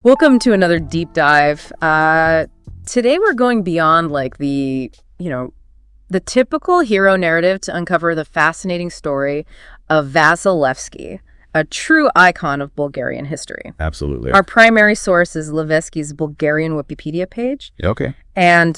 Welcome to another deep dive. Today we're going beyond like the typical hero narrative to uncover the fascinating story of Vasil Levski, a true icon of Bulgarian history. Absolutely. Our primary source is Levski's Bulgarian Wikipedia page. Okay. And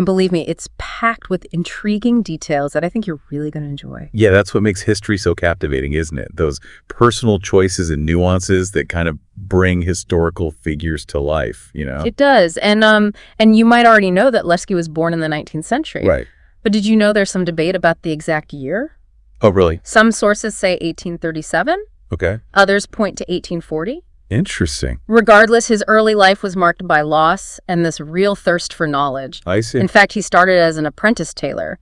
believe me, it's packed with intriguing details that I think you're really going to enjoy. Yeah, that's what makes history so captivating, isn't it? Those personal choices and nuances that kind of bring historical figures to life, you know? It does. And you might already know that Levski was born in the 19th century. Right. But did you know there's some debate about the exact year? Oh, really? Some sources say 1837. Okay. Others point to 1840. Interesting. Regardless, his early life was marked by loss and this real thirst for knowledge. I see. In fact, he started as an apprentice tailor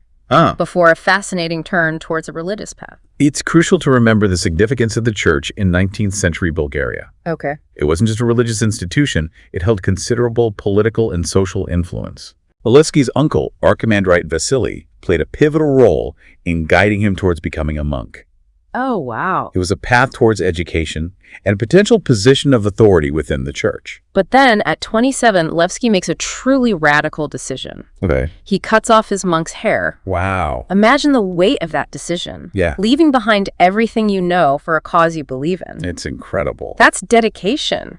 before a fascinating turn towards a religious path. It's crucial to remember the significance of the church in 19th century Bulgaria. Okay. It wasn't just a religious institution, it held considerable political and social influence. Levski's uncle, Archimandrite Vasily, played a pivotal role in guiding him towards becoming a monk. Oh, wow. It was a path towards education and a potential position of authority within the church. But then, at 27, Levski makes a truly radical decision. Okay. He cuts off his monk's hair. Wow. Imagine the weight of that decision. Yeah. Leaving behind everything you know for a cause you believe in. It's incredible. That's dedication.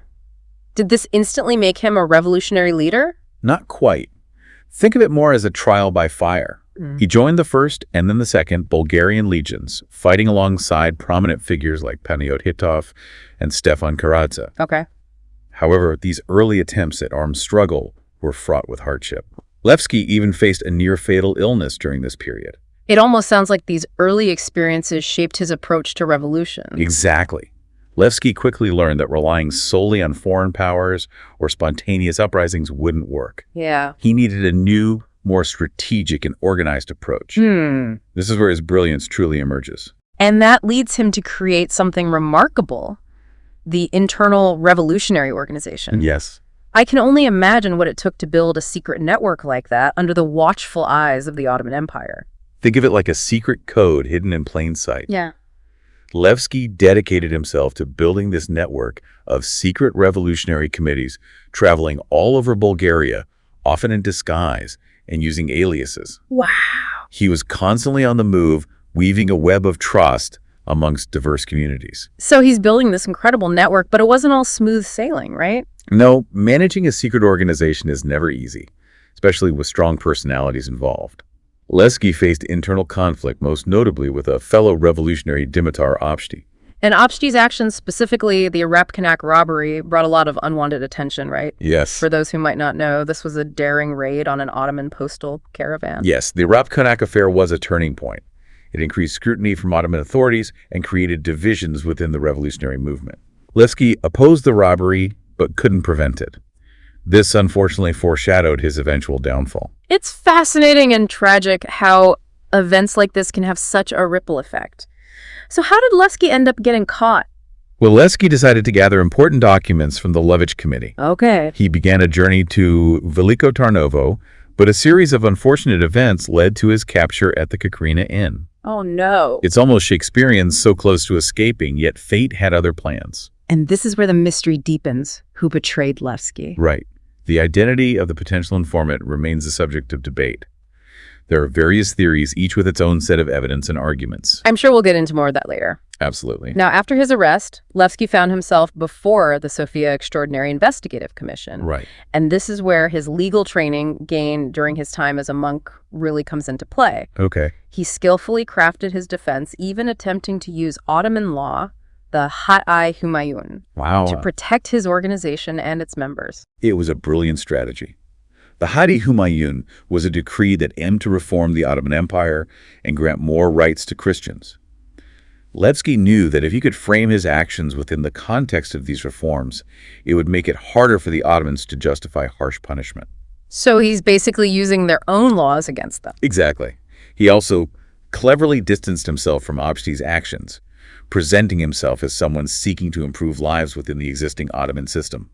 Did this instantly make him a revolutionary leader? Not quite. Think of it more as a trial by fire. He joined the first and then the second Bulgarian legions, fighting alongside prominent figures like Paniot Hitov and Stefan Karadza. Okay. However, these early attempts at armed struggle were fraught with hardship. Levski even faced a near-fatal illness during this period. It almost sounds like these early experiences shaped his approach to revolution. Exactly. Levski quickly learned that relying solely on foreign powers or spontaneous uprisings wouldn't work. Yeah. He needed a new, more strategic and organized approach. This is where his brilliance truly emerges. And that leads him to create something remarkable, the Internal Revolutionary Organization. Yes. I can only imagine what it took to build a secret network like that under the watchful eyes of the Ottoman Empire. Think of it like a secret code hidden in plain sight. Yeah. Levski dedicated himself to building this network of secret revolutionary committees traveling all over Bulgaria, often in disguise and using aliases. Wow. He was constantly on the move, weaving a web of trust amongst diverse communities. So he's building this incredible network, but it wasn't all smooth sailing, right? No, managing a secret organization is never easy, especially with strong personalities involved. Levski faced internal conflict, most notably with a fellow revolutionary Dimitar Opshti. And Opshti's actions, specifically the Arap robbery, brought a lot of unwanted attention, right? Yes. For those who might not know, this was a daring raid on an Ottoman postal caravan. Yes, the Arap affair was a turning point. It increased scrutiny from Ottoman authorities and created divisions within the revolutionary movement. Levski opposed the robbery, but couldn't prevent it. This unfortunately foreshadowed his eventual downfall. It's fascinating and tragic how events like this can have such a ripple effect. So how did Levski end up getting caught? Well, Levski decided to gather important documents from the Levich Committee. Okay. He began a journey to Veliko Tarnovo, but a series of unfortunate events led to his capture at the Kakrina Inn. Oh, no. It's almost Shakespearean, so close to escaping, yet fate had other plans. And this is where the mystery deepens. Who betrayed Levski? Right. The identity of the potential informant remains the subject of debate. There are various theories, each with its own set of evidence and arguments. I'm sure we'll get into more of that later. Absolutely. Now, after his arrest, Levski found himself before the Sofia Extraordinary Investigative Commission. Right. And this is where his legal training gained during his time as a monk really comes into play. Okay. He skillfully crafted his defense, even attempting to use Ottoman law, the Hat-i Humayun, Wow. to protect his organization and its members. It was a brilliant strategy. The Hat-i Humayun was a decree that aimed to reform the Ottoman Empire and grant more rights to Christians. Levski knew that if he could frame his actions within the context of these reforms, it would make it harder for the Ottomans to justify harsh punishment. So he's basically using their own laws against them. Exactly. He also cleverly distanced himself from Opshti's actions, presenting himself as someone seeking to improve lives within the existing Ottoman system.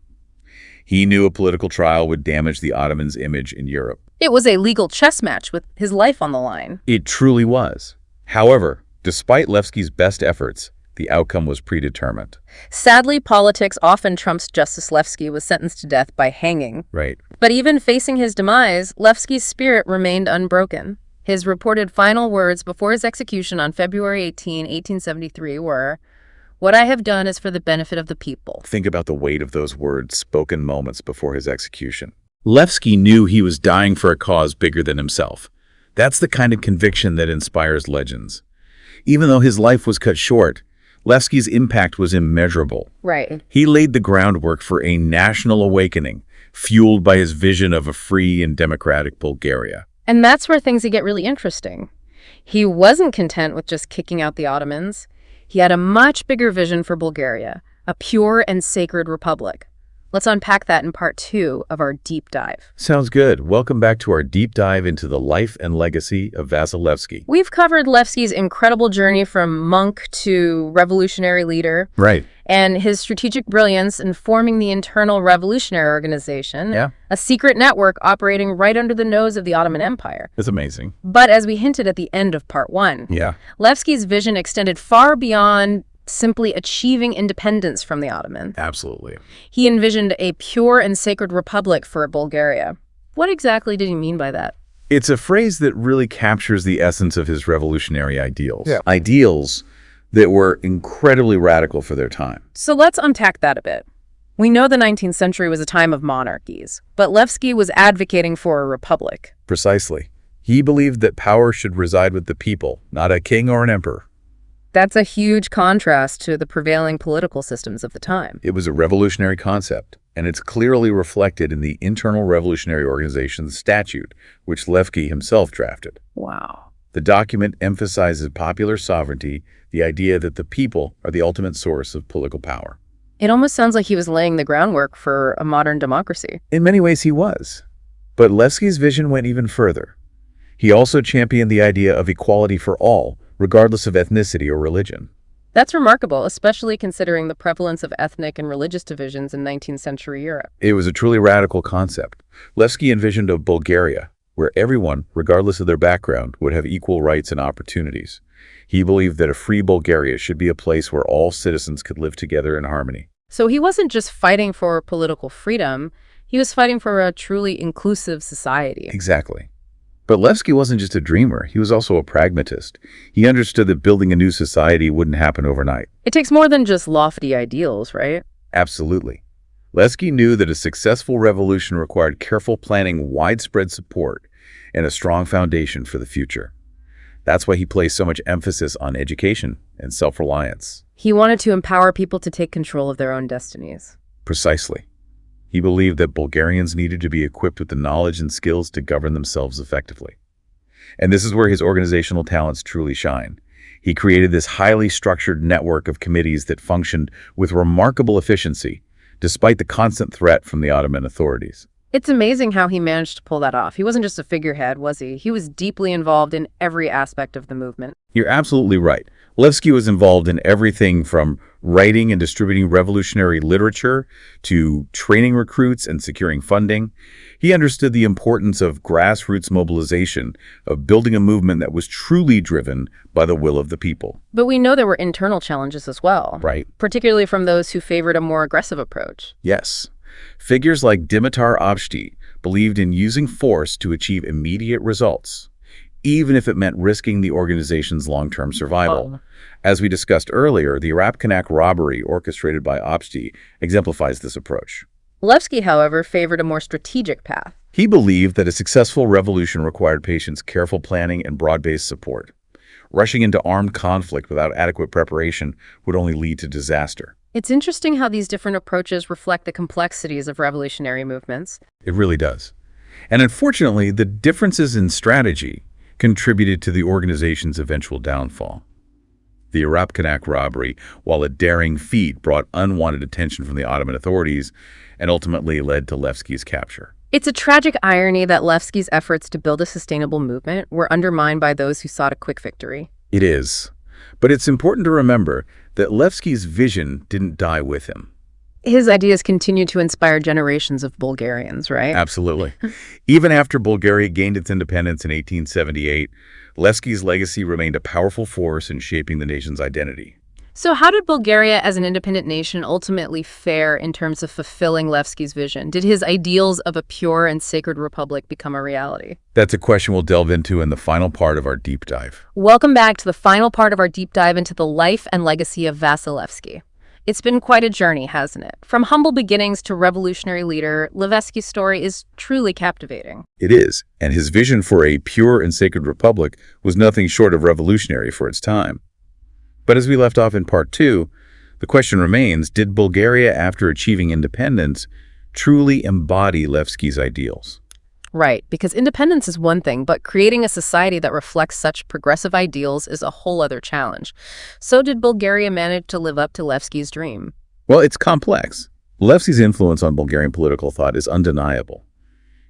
He knew a political trial would damage the Ottomans' image in Europe. It was a legal chess match with his life on the line. It truly was. However, despite Levski's best efforts, The outcome was predetermined. Sadly, politics often trumps justice. Levski was sentenced to death by hanging. Right. But even facing his demise, Levski's spirit remained unbroken. His reported final words before his execution on February 18, 1873 were, "What I have done is for the benefit of the people." Think about the weight of those words spoken moments before his execution. Levski knew he was dying for a cause bigger than himself. That's the kind of conviction that inspires legends. Even though his life was cut short, Levski's impact was immeasurable. Right. He laid the groundwork for a national awakening, fueled by his vision of a free and democratic Bulgaria. And that's where things get really interesting. He wasn't content with just kicking out the Ottomans. He had a much bigger vision for Bulgaria, a pure and sacred republic. Let's unpack that in part 2 of our deep dive. Sounds good. Welcome back to our deep dive into the life and legacy of Vasil Levski. We've covered Levski's incredible journey from monk to revolutionary leader. Right. And his strategic brilliance in forming the Internal Revolutionary Organization, a secret network operating right under the nose of the Ottoman Empire. It's amazing. But as we hinted at the end of part 1, Levski's vision extended far beyond simply achieving independence from the Ottomans. Absolutely. He envisioned a pure and sacred republic for Bulgaria. What exactly did he mean by that? It's a phrase that really captures the essence of his revolutionary ideals. Yeah. Ideals that were incredibly radical for their time. So let's unpack that a bit. We know the 19th century was a time of monarchies, but Levski was advocating for a republic. Precisely. He believed that power should reside with the people, not a king or an emperor. That's a huge contrast to the prevailing political systems of the time. It was a revolutionary concept, and it's clearly reflected in the Internal Revolutionary Organization's statute, which Levski himself drafted. Wow. The document emphasizes popular sovereignty, the idea that the people are the ultimate source of political power. It almost sounds like he was laying the groundwork for a modern democracy. In many ways, he was. But Levski's vision went even further. He also championed the idea of equality for all, regardless of ethnicity or religion. That's remarkable, especially considering the prevalence of ethnic and religious divisions in 19th century Europe. It was a truly radical concept. Levski envisioned a Bulgaria where everyone, regardless of their background, would have equal rights and opportunities. He believed that a free Bulgaria should be a place where all citizens could live together in harmony. So he wasn't just fighting for political freedom, he was fighting for a truly inclusive society. Exactly. But Levski wasn't just a dreamer, he was also a pragmatist. He understood that building a new society wouldn't happen overnight. It takes more than just lofty ideals, right? Absolutely. Levski knew that a successful revolution required careful planning, widespread support, and a strong foundation for the future. That's why he placed so much emphasis on education and self-reliance. He wanted to empower people to take control of their own destinies. Precisely. He believed that Bulgarians needed to be equipped with the knowledge and skills to govern themselves effectively. And this is where his organizational talents truly shine. He created this highly structured network of committees that functioned with remarkable efficiency, despite the constant threat from the Ottoman authorities. It's amazing how he managed to pull that off. He wasn't just a figurehead, was he? He was deeply involved in every aspect of the movement. You're absolutely right. Levski was involved in everything from writing and distributing revolutionary literature to training recruits and securing funding. He understood the importance of grassroots mobilization, of building a movement that was truly driven by the will of the people. But we know there were internal challenges as well. Right. Particularly from those who favored a more aggressive approach. Yes. Figures like Dimitar Obsti believed in using force to achieve immediate results, even if it meant risking the organization's long-term survival. As we discussed earlier, the Arap-Kanak robbery orchestrated by Obsti exemplifies this approach. Levski, however, favored a more strategic path. He believed that a successful revolution required patience, careful planning, and broad-based support. Rushing into armed conflict without adequate preparation would only lead to disaster. It's interesting how these different approaches reflect the complexities of revolutionary movements. It really does. And unfortunately, the differences in strategy contributed to the organization's eventual downfall. The Arap-Kanak robbery, while a daring feat, brought unwanted attention from the Ottoman authorities and ultimately led to Levski's capture. It's a tragic irony that Levski's efforts to build a sustainable movement were undermined by those who sought a quick victory. It is. But it's important to remember that Levski's vision didn't die with him. His ideas continue to inspire generations of Bulgarians, right? Absolutely. Even after Bulgaria gained its independence in 1878, Levski's legacy remained a powerful force in shaping the nation's identity. So how did Bulgaria as an independent nation ultimately fare in terms of fulfilling Levski's vision? Did his ideals of a pure and sacred republic become a reality? That's a question we'll delve into in the final part of our deep dive. Welcome back to the final part of our deep dive into the life and legacy of Vasil Levski. It's been quite a journey, hasn't it? From humble beginnings to revolutionary leader, Levski's story is truly captivating. It is, and his vision for a pure and sacred republic was nothing short of revolutionary for its time. But as we left off in part 2, the question remains, did Bulgaria, after achieving independence, truly embody Levski's ideals? Right, because independence is one thing, but creating a society that reflects such progressive ideals is a whole other challenge. So did Bulgaria manage to live up to Levski's dream? Well, it's complex. Levski's influence on Bulgarian political thought is undeniable.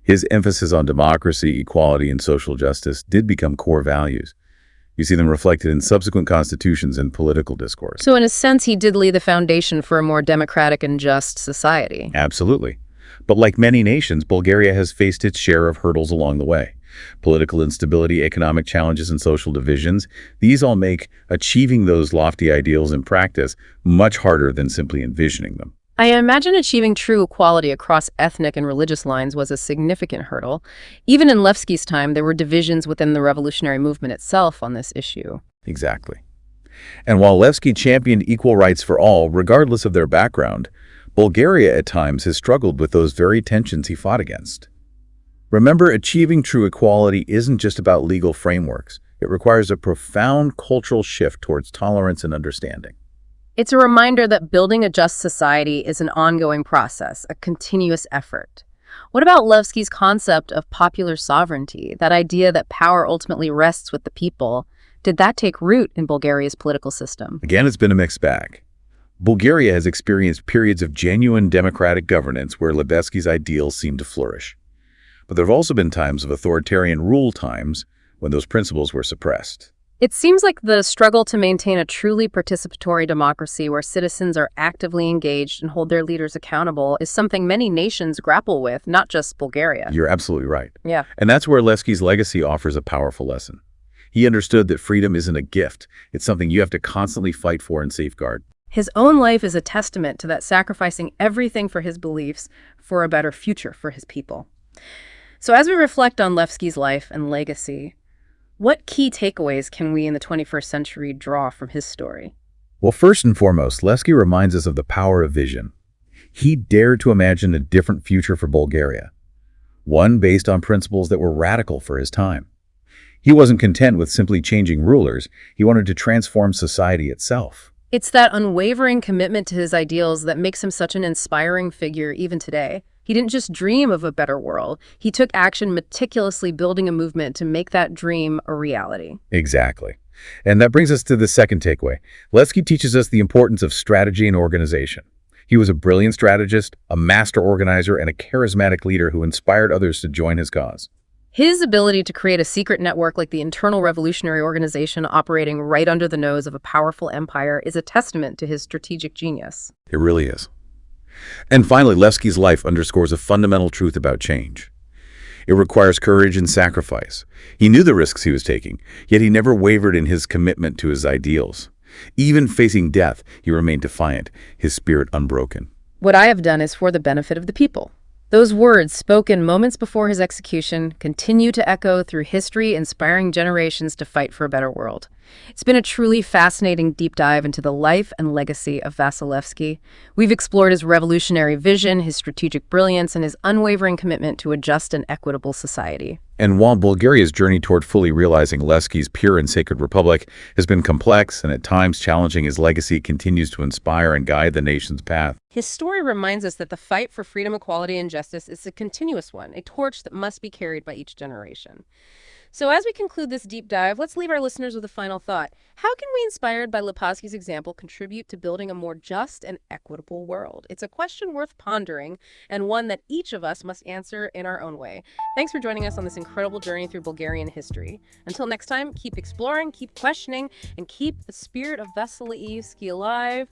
His emphasis on democracy, equality, and social justice did become core values. You see them reflected in subsequent constitutions and political discourse. So in a sense, he did lay the foundation for a more democratic and just society. Absolutely. But like many nations, Bulgaria has faced its share of hurdles along the way. Political instability, economic challenges, and social divisions, these all make achieving those lofty ideals in practice much harder than simply envisioning them. I imagine achieving true equality across ethnic and religious lines was a significant hurdle. Even in Levski's time, there were divisions within the revolutionary movement itself on this issue. Exactly. And while Levski championed equal rights for all, regardless of their background, Bulgaria at times has struggled with those very tensions he fought against. Remember, achieving true equality isn't just about legal frameworks. It requires a profound cultural shift towards tolerance and understanding. It's a reminder that building a just society is an ongoing process, a continuous effort. What about Levski's concept of popular sovereignty, that idea that power ultimately rests with the people? Did that take root in Bulgaria's political system? Again, it's been a mixed bag. Bulgaria has experienced periods of genuine democratic governance where Levski's ideals seem to flourish. But there have also been times of authoritarian rule times when those principles were suppressed. It seems like the struggle to maintain a truly participatory democracy where citizens are actively engaged and hold their leaders accountable is something many nations grapple with, not just Bulgaria. You're absolutely right. Yeah. And that's where Levski's legacy offers a powerful lesson. He understood that freedom isn't a gift. It's something you have to constantly fight for and safeguard. His own life is a testament to that, sacrificing everything for his beliefs for a better future for his people. So as we reflect on Levski's life and legacy, what key takeaways can we in the 21st century draw from his story? Well, first and foremost, Levski reminds us of the power of vision. He dared to imagine a different future for Bulgaria, one based on principles that were radical for his time. He wasn't content with simply changing rulers. He wanted to transform society itself. It's that unwavering commitment to his ideals that makes him such an inspiring figure even today. He didn't just dream of a better world. He took action, meticulously building a movement to make that dream a reality. Exactly. And that brings us to the second takeaway. Levski teaches us the importance of strategy and organization. He was a brilliant strategist, a master organizer, and a charismatic leader who inspired others to join his cause. His ability to create a secret network like the Internal Revolutionary Organization operating right under the nose of a powerful empire is a testament to his strategic genius. It really is. And finally, Levski's life underscores a fundamental truth about change. It requires courage and sacrifice. He knew the risks he was taking, yet he never wavered in his commitment to his ideals. Even facing death, he remained defiant, his spirit unbroken. What I have done is for the benefit of the people. Those words, spoken moments before his execution, continue to echo through history, inspiring generations to fight for a better world. It's been a truly fascinating deep dive into the life and legacy of Vasil Levski. We've explored his revolutionary vision, his strategic brilliance, and his unwavering commitment to a just and equitable society. And while Bulgaria's journey toward fully realizing Levski's pure and sacred republic has been complex and at times challenging, his legacy continues to inspire and guide the nation's path. His story reminds us that the fight for freedom, equality, and justice is a continuous one, a torch that must be carried by each generation. So as we conclude this deep dive, let's leave our listeners with a final thought. How can we, inspired by Levski's example, contribute to building a more just and equitable world? It's a question worth pondering and one that each of us must answer in our own way. Thanks for joining us on this incredible journey through Bulgarian history. Until next time, keep exploring, keep questioning, and keep the spirit of Vasil Levski alive.